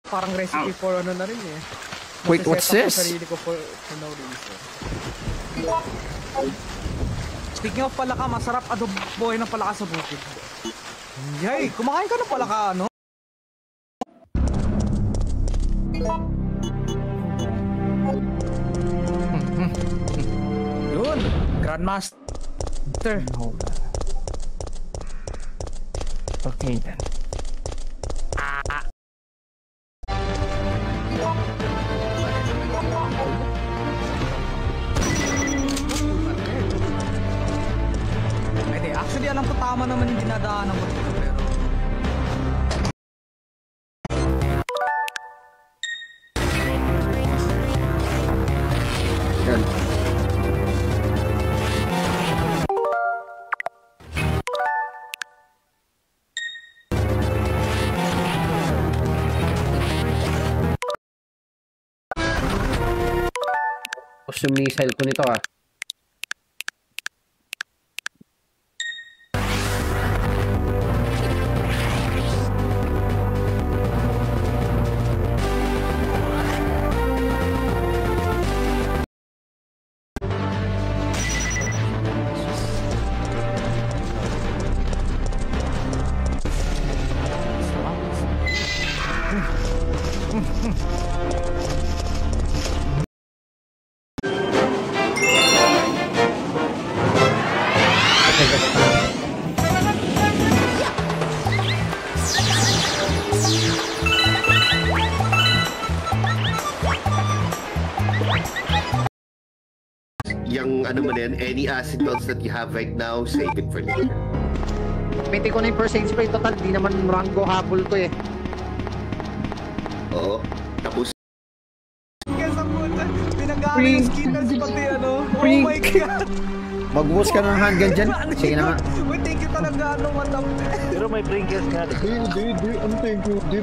Parang recipe for ano na rin eh. Wait, what's this? Sarili ko for no reason. Speaking of palaka, masarap adobo ng palaka sa bukid. Yay! Kumakain ka ng palaka, ano? Yun! Grandmaster! Okay then. Actually, alam ko tama naman yung dinadaanan ko dito, pero... Yan. Tapos yung missile ko nito ah. Yung ano mo din, any acid belts that you have right now, save it for later. Pwede ko na yung first aid spray. Total, di naman rango habol ko eh. Oo. Tapos Kesa puta, pinag-aaral yung skinners pati ano. Oh my god! Magbuhos ka ng handgun dyan. Sige na nga. Wait, thank you talaga, ano, madam. Pero may Pringles nga. Di, ano thank you? Di,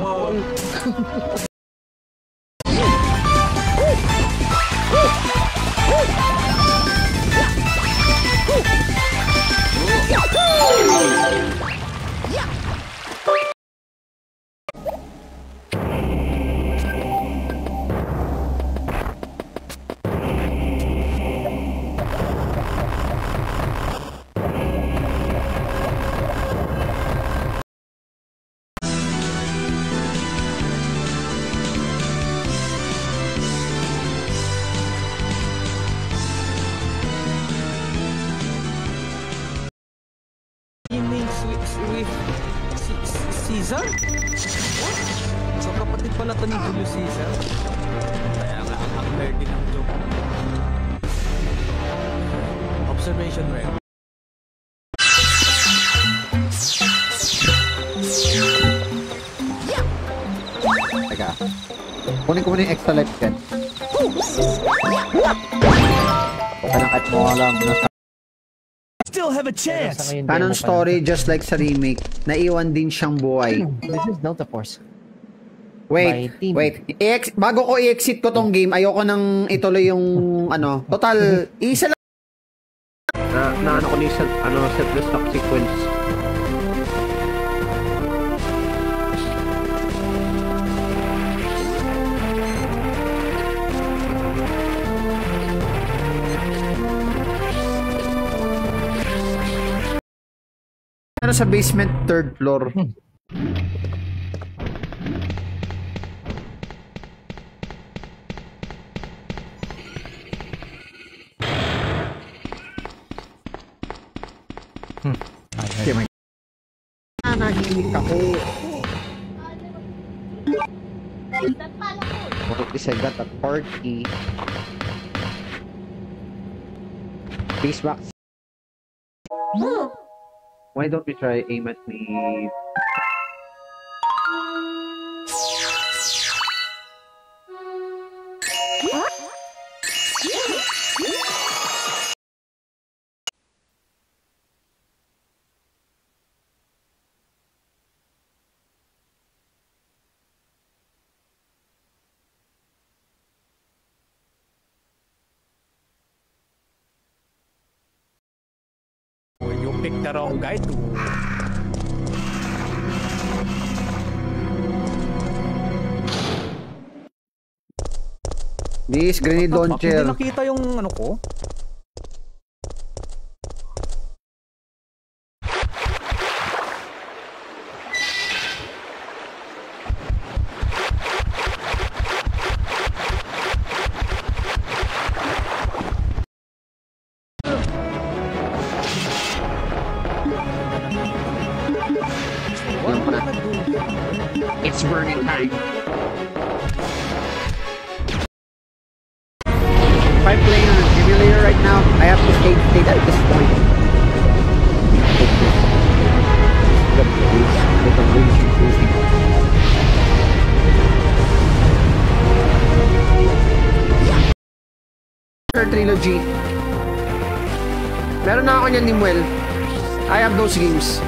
with Caesar? What? So kapatid pala to ni Julio Caesar? Kaya nga ang nerdy ng joke. Observation rare. Teka. Kunin ko muna yung extra life dyan. Pagkanakat mo alam na Still have a chance. canon story just like sa remake, naiwan din siyang buhay. This is Delta Force. Wait. Bago ko i-exit ko tong game, ayoko nang ituloy yung ano. Total, isa lang. Na ano ko ni set the stock sequence. Ano sa basement, third floor. Okay, my... Nahimik ako. What is I got a party? Face back. Why don't we try aim at me? You picked the wrong guy to... This grenade Hindi launcher. nakita yung ano ko. Yan pa na. It's burning time. 5-player, give me later right now. I have to stay at this point. Trilogy. Meron na ako niyan, Nimwell. I have those games.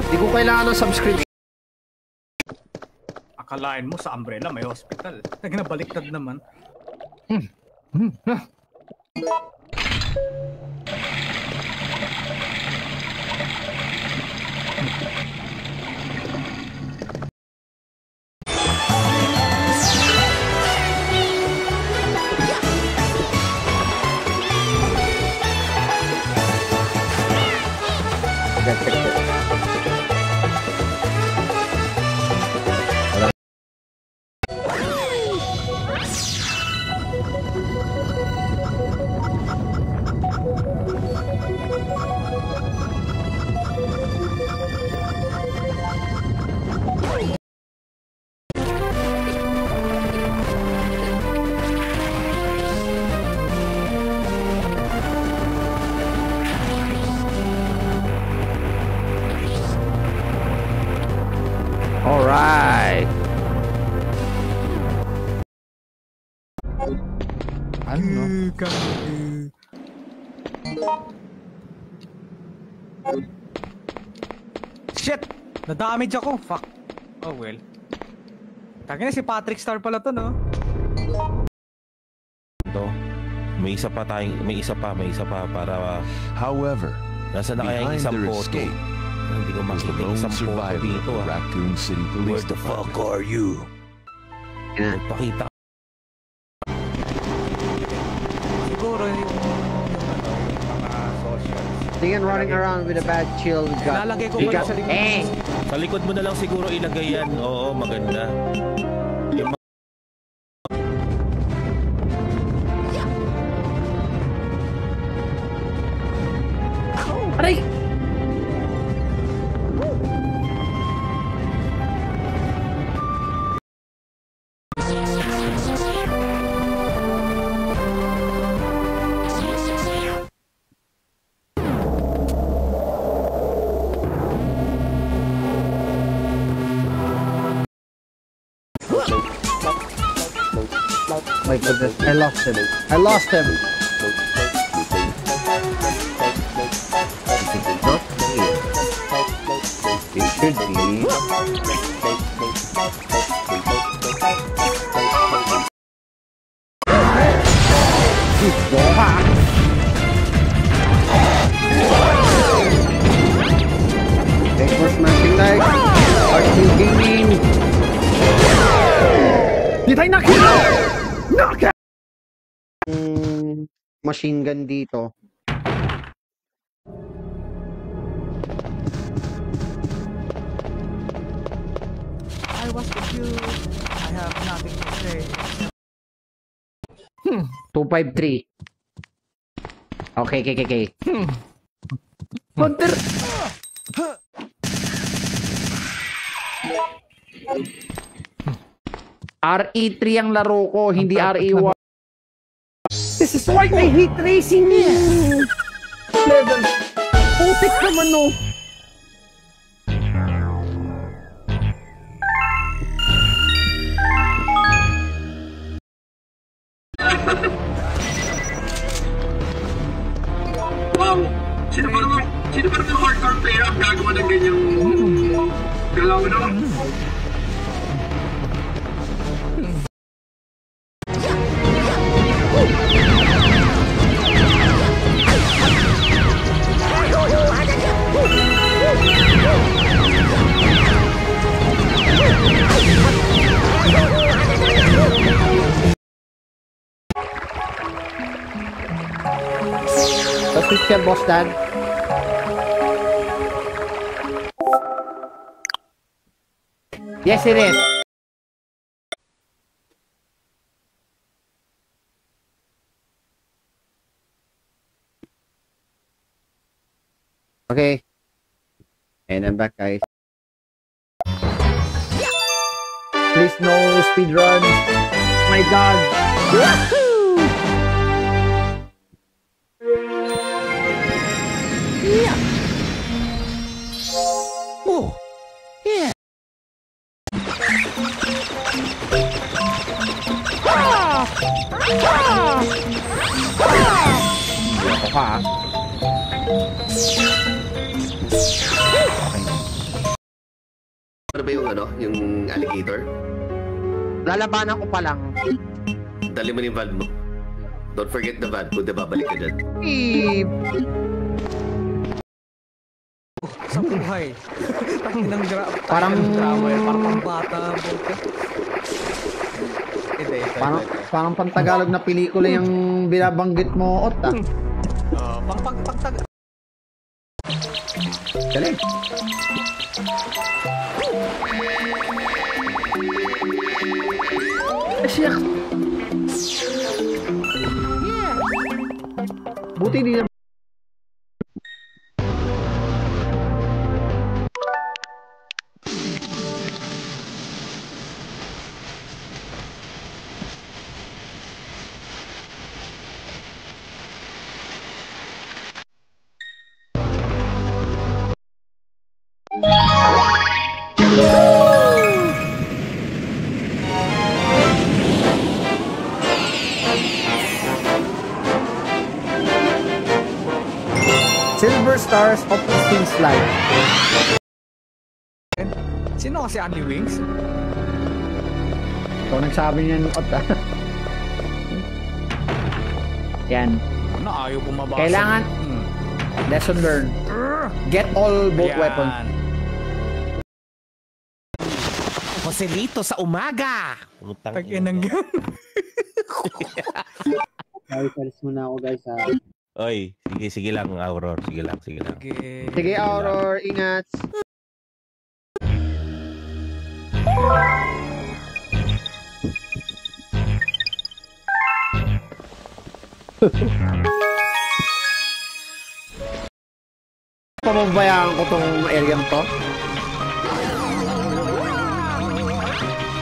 Hindi ko kailangan ng subscription. Akalain mo sa Umbrella may hospital. Nagbaliktad naman. Alright. Ano? Shit! Na-damage ako. Fuck. Oh well. Tangina si Patrick Star pala to, no? Ito. May isa pa para However, nasa na kaya yung behind isang their photo. escape Hindi ko was the makita yung lone isang photo survivor of dito the Raccoon City Police Department. are you? Yeah. Nagpakita. Siguro yung mga socials. Tingin running around with a bad chill gun. Lalagay ko You pa got- sa likod. Eh! Sa likod mo na lang siguro ilagay yan. Oo, maganda. Yung Aray! My goodness, I lost him. I lost him. Not here. It should be. Thanks for smashing like. RT Gaming. Did I knock him out? Knock out! Machine gun dito. I was confused. I have nothing to say. 253. Okay. Hunter! RE3 ang laro ko, hindi RE1. This is why I hate racing! Level. Putik naman, no? Sino ba naman hardcore player ang gagawa ng ganyang galaw naman? Tapos siya, boss dad. Yes, it is. Okay. And I'm back, guys. Please no speedrun. My God. Woohoo! Yeah. Oh. Yeah. Ah! Ah! Ah! Ano ba yung yung alligator? Lalabanan ko pa lang. Dali mo yung valve mo. Don't forget the valve, kung babalik ka dyan. Sa buhay. Takinang Parang drama yan. Parang pambata. Parang pantagalog na pelikula yung binabanggit mo, Ot, ah. Pagtag... Galing. Siya. Buti di na. Silver Stars of the Sting's Life. Sino kasi Andy Wings? Ikaw nagsabi niyan, Ot, ah. Yan. Ano, ayaw ko mabasa. Kailangan, lesson learned. Get all both weapons. Joselito sa umaga! Tag-inang yan. Salis muna ako, guys, ha. Oy, sige lang, Auror. Sige lang. Sige, Auror, ingat. Pababayaan ko tong area to.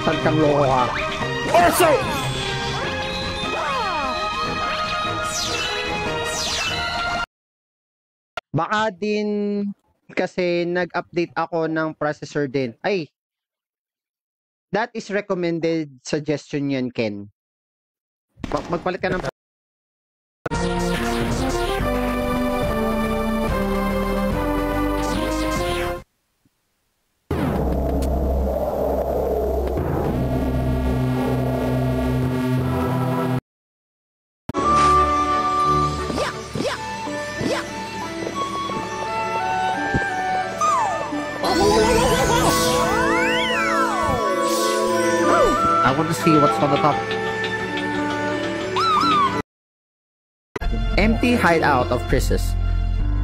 Saan loko ka? Also! Baka din kasi nag-update ako ng processor din. Ay, that is recommended suggestion yan, Ken. Magpalit ka ng I want to see what's on the top. Empty hideout of Chris's.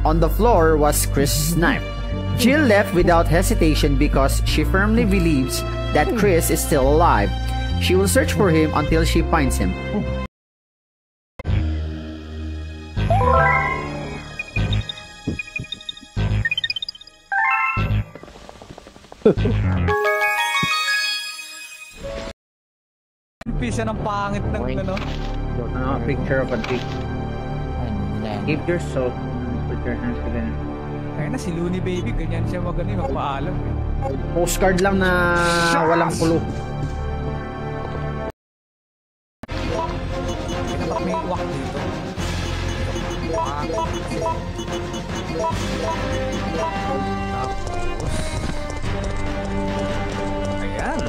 On the floor was Chris's knife. Jill left without hesitation because she firmly believes that Chris is still alive. She will search for him until she finds him. Pisa ng pangit ng ano. Picture of a dick. Keep your soul. Put your hands together. Kaya na si Looney Baby, ganyan siya magpaalam. Postcard lang na walang kulo. Pinapak may wak dito. Ayan.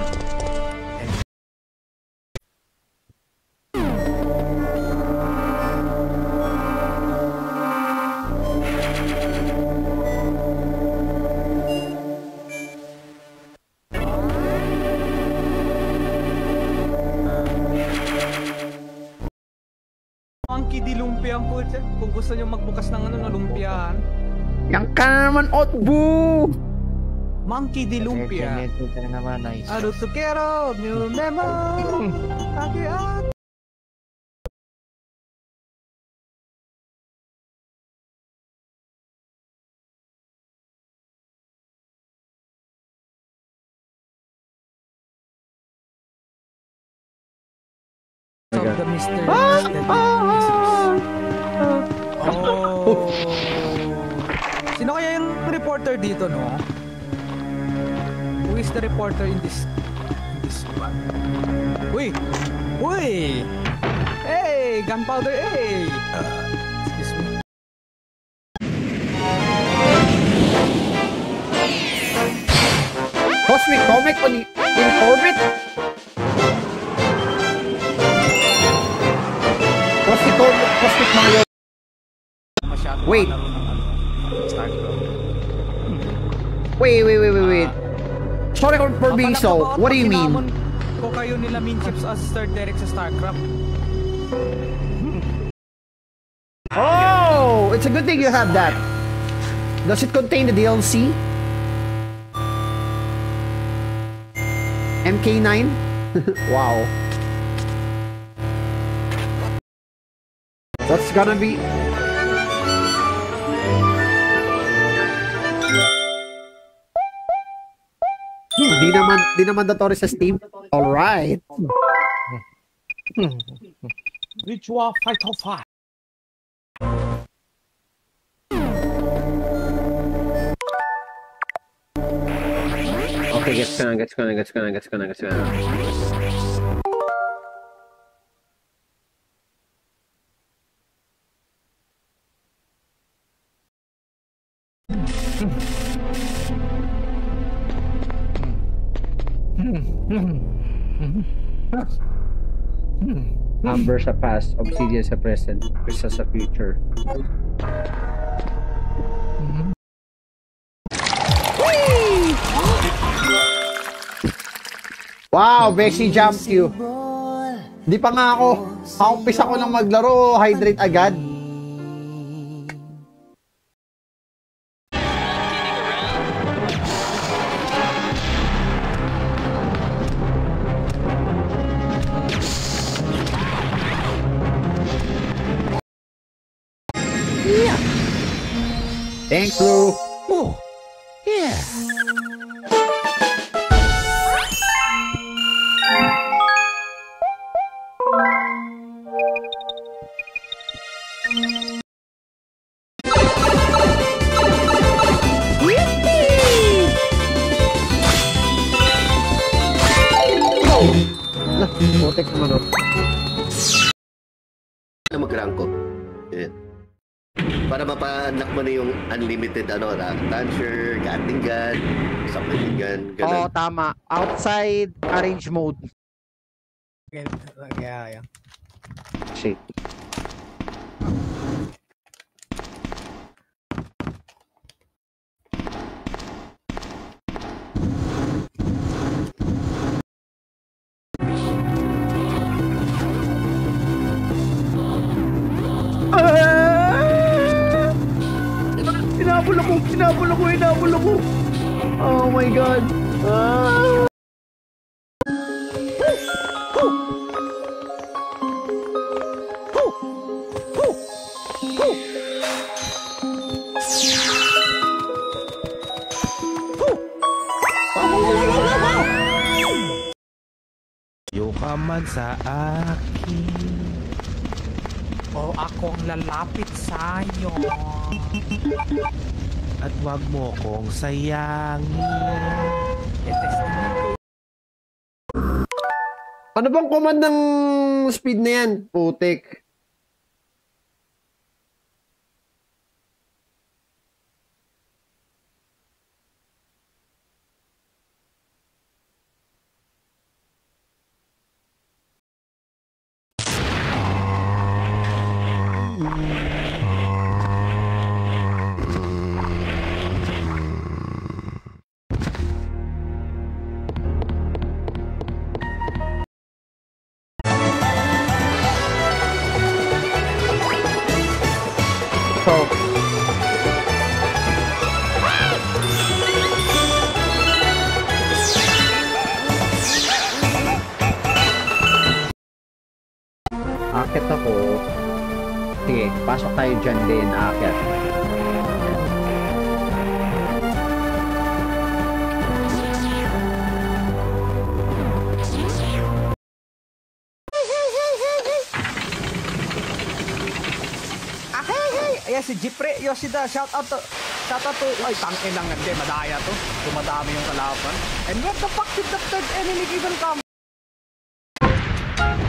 Monkey di lumpia ang putya. kung gusto nyo magbukas ng ano, lumpiaan. Yang ka naman, Otbu! Monkey di lumpia. Arusukero, new memo. Agiat. Of the mystery. Oh. Sino kaya yung reporter dito, no? Who is the reporter in this one? Uy! Uy! Hey! Gunpowder, hey! Excuse me. Cosmic Comic in orbit? Cosmic Mario. Wait. Wait. Sorry for being so. What do you mean? Ko kayo nila min chips as third direct sa StarCraft. Oh, it's a good thing you have that. Does it contain the DLC? MK9? Wow. What's gonna be? Di naman datori sa Steam. All right. Ritual Fight of Fire. Okay, gets gonna. Amber sa past, Obsidian sa present, Krista sa future. Wow, Beshi jumped you. Di pa nga ako. Umpisa ko nang maglaro, hydrate agad. Thanks, Lou. Oh, yeah. Putek naman o. Na mag-rank ko. Yeah. Para mapa-unlock mo na yung unlimited launcher, gatling gun, submachine gun, Oo, ganun. tama. Outside arrange mode. Yeah. Shit. Hinabol ako. Oh my God. Yung ka man sa akin. O ako ang lalapit sa'yo. At wag mo kong sayangin. Ano bang command ng speed na yan? Putik. to. Akit ako. Sige, pasok tayo dyan din. Akit. Ayan si Jipre Yoshida, shout out to, ay tangin lang, hindi, madaya to, dumadami yung kalaban. And what the fuck did the third enemy even come?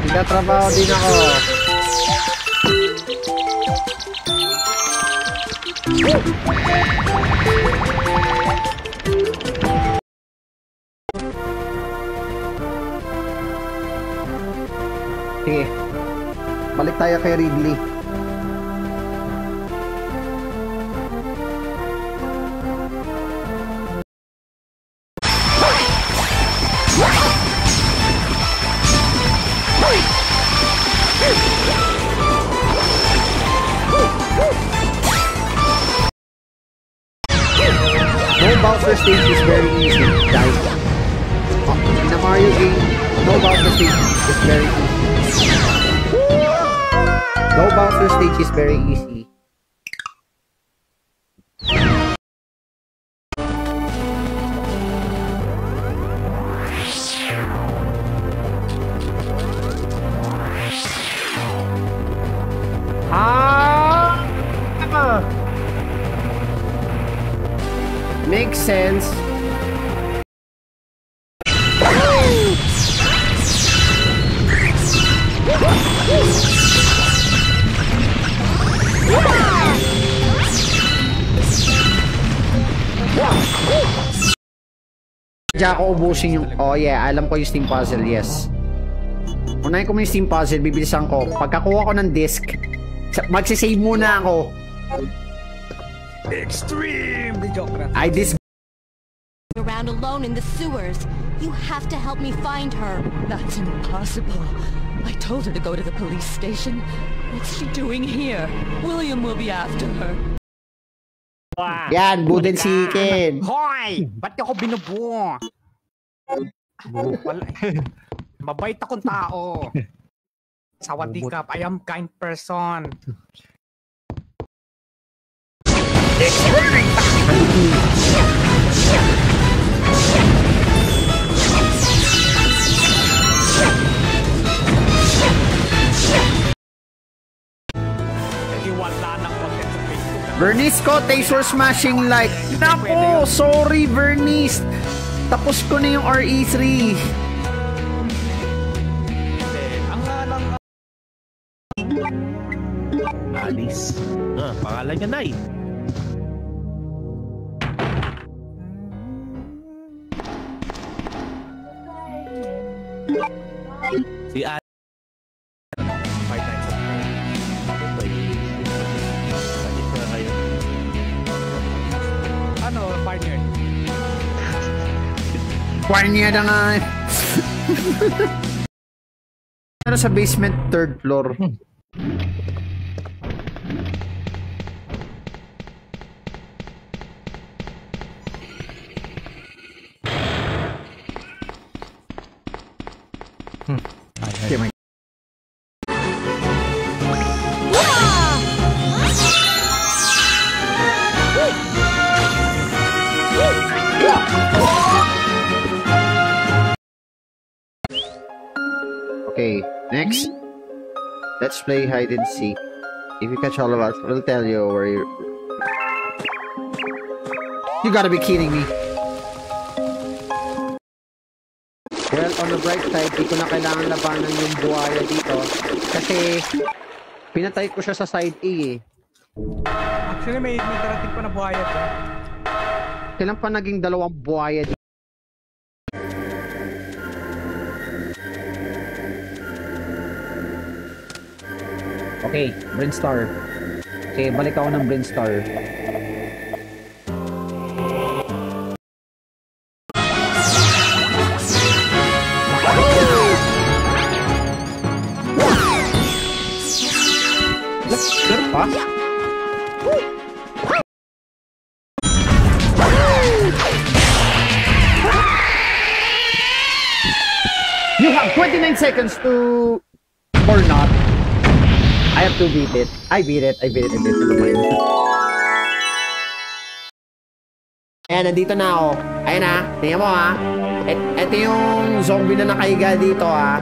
Nagtatrabaho din ako. Sige, balik tayo kay Ridley. Bowser stage is very easy, guys. In a Mario game, no Bowser stage is very easy. No Bowser stage is very easy. Makes sense. Diyan ako ubusin yung... Oh yeah, alam ko yung Steam Puzzle, yes. Unahin ko mo yung Steam Puzzle, bibilisan ko. Pagkakuha ko ng disc, magsisave muna ako. Extreme! Di joke na. I dis... Around alone in the sewers. You have to help me find her. That's impossible. I told her to go to the police station. What's she doing here? William will be after her. Yan, Buden Chicken. Hoy! Ba't ako binubuo? Wala. Mabait akong tao. Sawadikap, I am kind person. Vernice ko, Taser Smashing Like. Naku, sorry Vernice. Tapos ko na yung RE3. Alice. Pangalan niya, Nay. Si Alice. Ano, partner? Partner na nga. Ano sa basement, third floor. Okay, my... Okay, next. Let's play hide and seek. If you catch all of us, we'll tell you where you're... You gotta be kidding me. Well, on the bright side, di ko na kailangan labanan yung buhaya dito. Kasi, pinatay ko siya sa side A eh. Actually, may darating pa na buhaya dyan. Kailan pa naging dalawang buhaya dito? Okay, Brainstar. Okay, balik ako ng Brainstar. You have 29 seconds to... or not. I have to beat it. I beat it. Never mind. Ayan, nandito na ako. Ayan na. Tingnan mo ha. Ito yung zombie na nakahiga dito ha.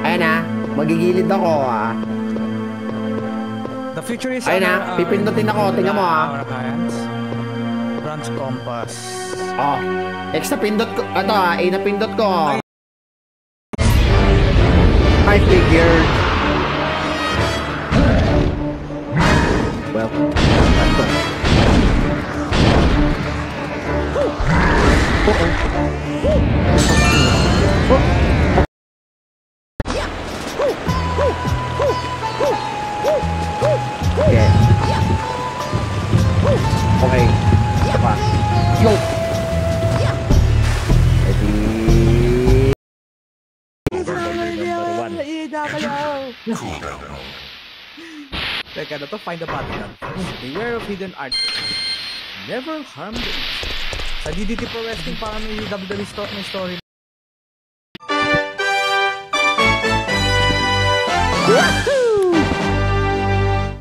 Ayan na. Magigilid ako ha. The future is... Ayan na. Pipindutin ako. Tingnan mo ha. Branch compass. Oh. X na pindot ko. Ito ha. A na pindot ko. I figured. Well, that's good. Okay. Okay. Apa? Yo. Teka, na to, find the bodyguard. Beware of hidden art. Never harm them. Sa DDT Pro Wrestling, parang may WWE story.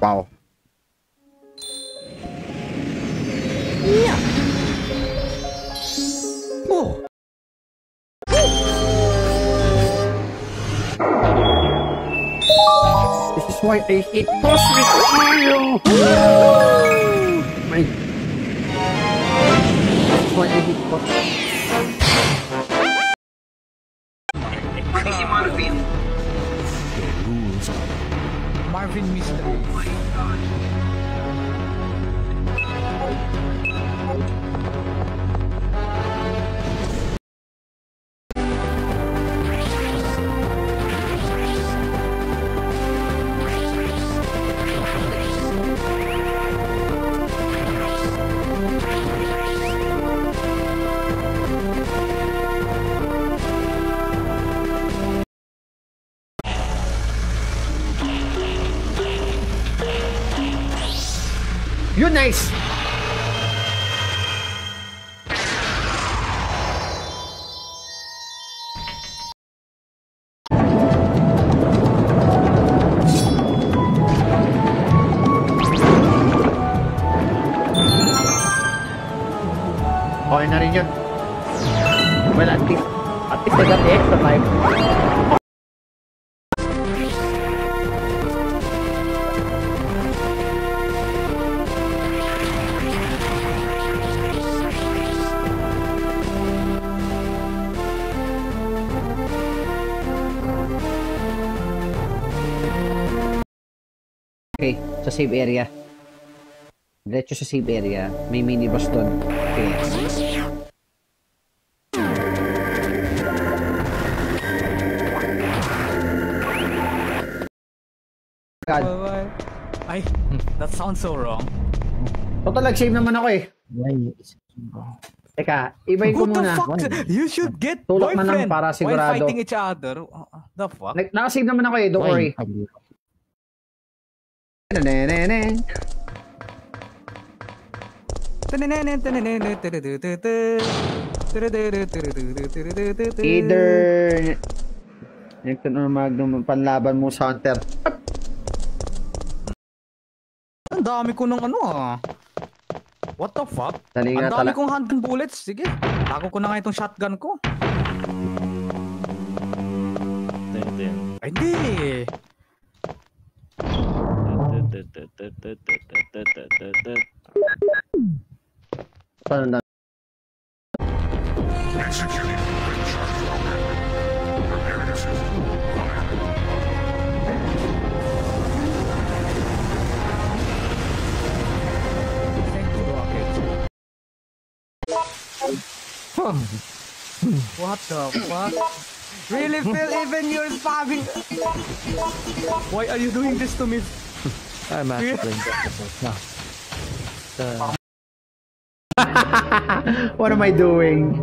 Wow. Oh. This is why I hate Cosmic Mario! My... This is why I hate Cosmic. Si Marvin. Marvin Mystery. You're nice! Okay na rin yun. Well, at least I got the extra time. Okay, sa save area. Diretso sa save area. May mini boss doon. Okay. God. Ay, that sounds so wrong. Total, nag-save naman ako eh. Teka, ibayin ko muna. What the fuck? You should get tulak na lang boyfriend para sigurado. while fighting each other. The fuck? Naka-save naman ako eh, don't worry. Either Necton or Magnum panlaban mo sa Hunter. Ang dami ko ng ano ah. What the fuck? Dali Ang nga dami tala. kong handgun bullets. Sige, tago ko na nga itong shotgun ko. Ay, hindi. Paano na? What the fuck? Really, Phil? Even you're spamming. Why are you doing this to me? I'm actually no. What am I doing?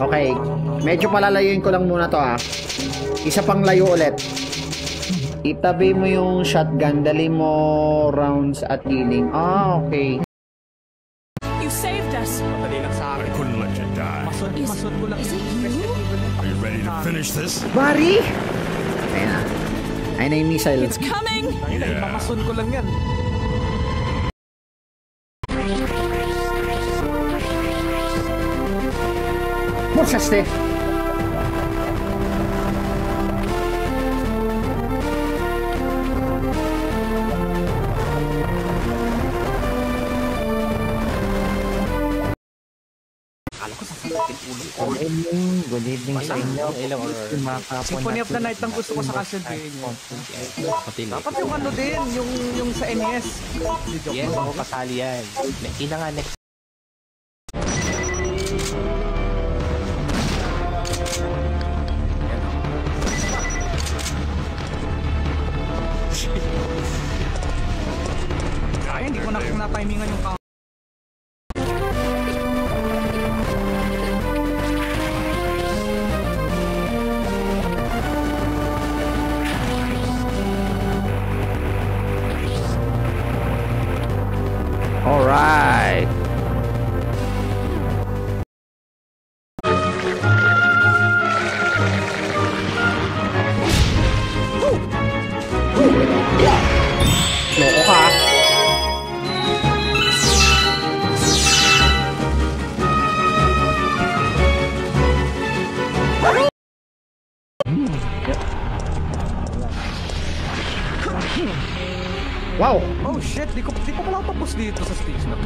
Okay, medyo palalayuin ko lang muna to ah. Isa pang layo ulit. Itabi mo yung shotgun, dali mo rounds at healing. Ah, okay. You saved us. Madali lang sa akin. Couldn't let you die. Masod ko lang. Are you ready to finish this? Bari! Ayan na. Ayun na yung missile. It's coming. Mamasod ko lang yan. Morsaste! Good evening sa inyo. Symphony of the Night ang gusto ko sa Castlevania. Dapat yung ano din, yung sa NES. Yes, ako kasali yan. Ina nga next. Ay, hindi ko na timingan yung count. Alright. Loko ka. Wow! Oh shit, di ko pala tapos dito sa stage na to.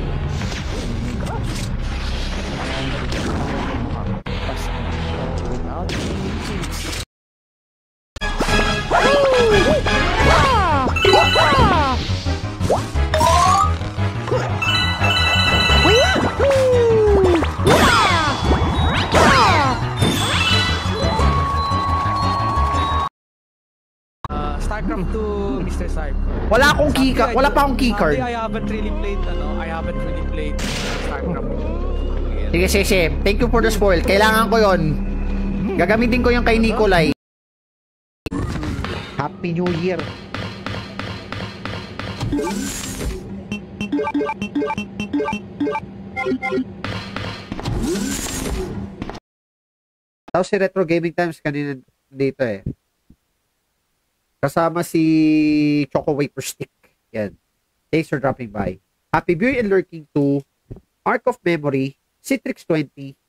StarCraft 2, Mr. Cypher. Wala akong keycard. Wala pa akong keycard. I haven't really played StarCraft. Sige. Thank you for the spoil. Kailangan ko yon. Gagamitin ko yung kay Nikolai. Happy New Year. Tapos si Retro Gaming Times kanina dito eh. Kasama si Choco Wafer Stick. Yan. Thanks for dropping by. Happy viewing and lurking to Arc of Memory, Citrix 20.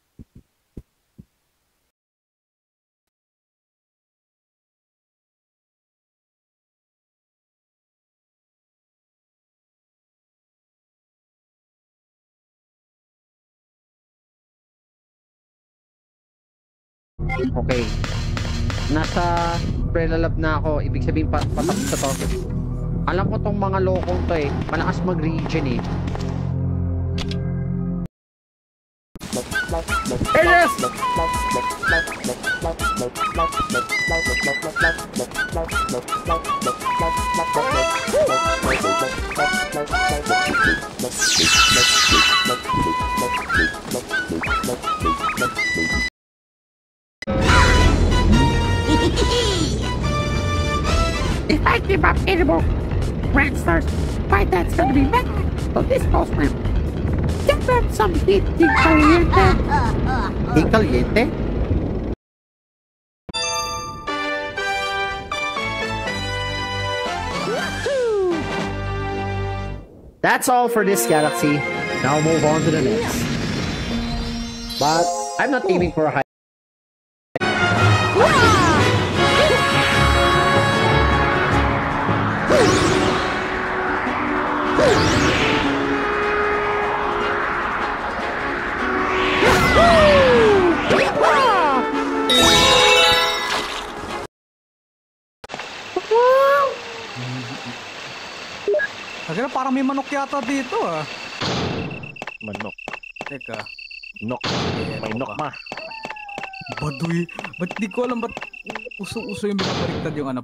Okay. Nasa pre-lab na ako. Ibig sabihin patapos sa to. Alam ko tong mga lokong to eh. Malakas mag-region eh. Yes! If I give up anymore Grand Stars, my dad's gonna be mad. So this goes man. Get them some heat, caliente. Heat caliente? That's all for this galaxy. Now move on to the next. But I'm not aiming for a high. Kasi parang may manok yata dito ah. Manok. Teka. Nok. May nok ma. Baduy. Ba't di ko alam ba't uso-uso yung binabaliktad yung ano.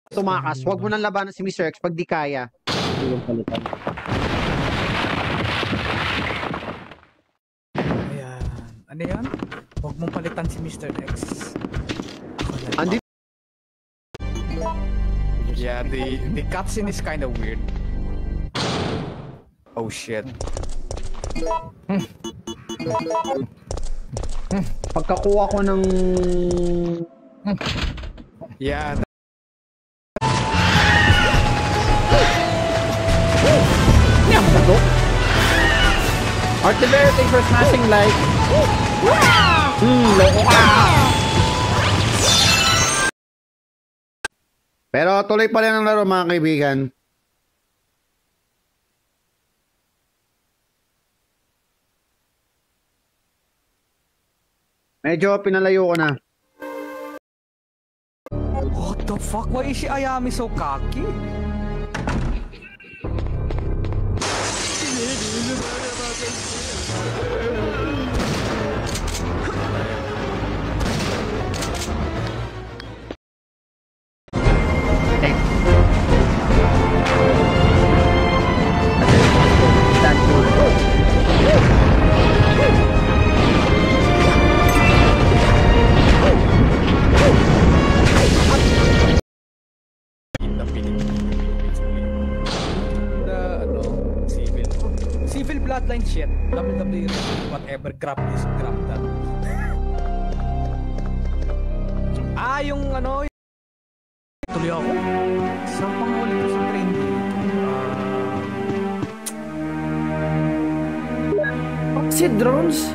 Tumakas. Huwag mo nang labanan si Mr. X pag di kaya. Ayan. Ano yan? Huwag mong palitan si Mr. X. Andito Yeah, the cutscene is kind of weird. Oh shit. Pagkakuha ko ng... Yeah. Artillery, thanks for smashing like. Loko ka! Pero tuloy pa rin ang laro mga kaibigan. Medyo pinalayo ko na. What the fuck? Why is si Ayami so cocky? Civil bloodline shit. WWE, whatever, grab this, grab that. Yung ano, tuloy ako. Saan pang ulit ko sa trending? Si drones?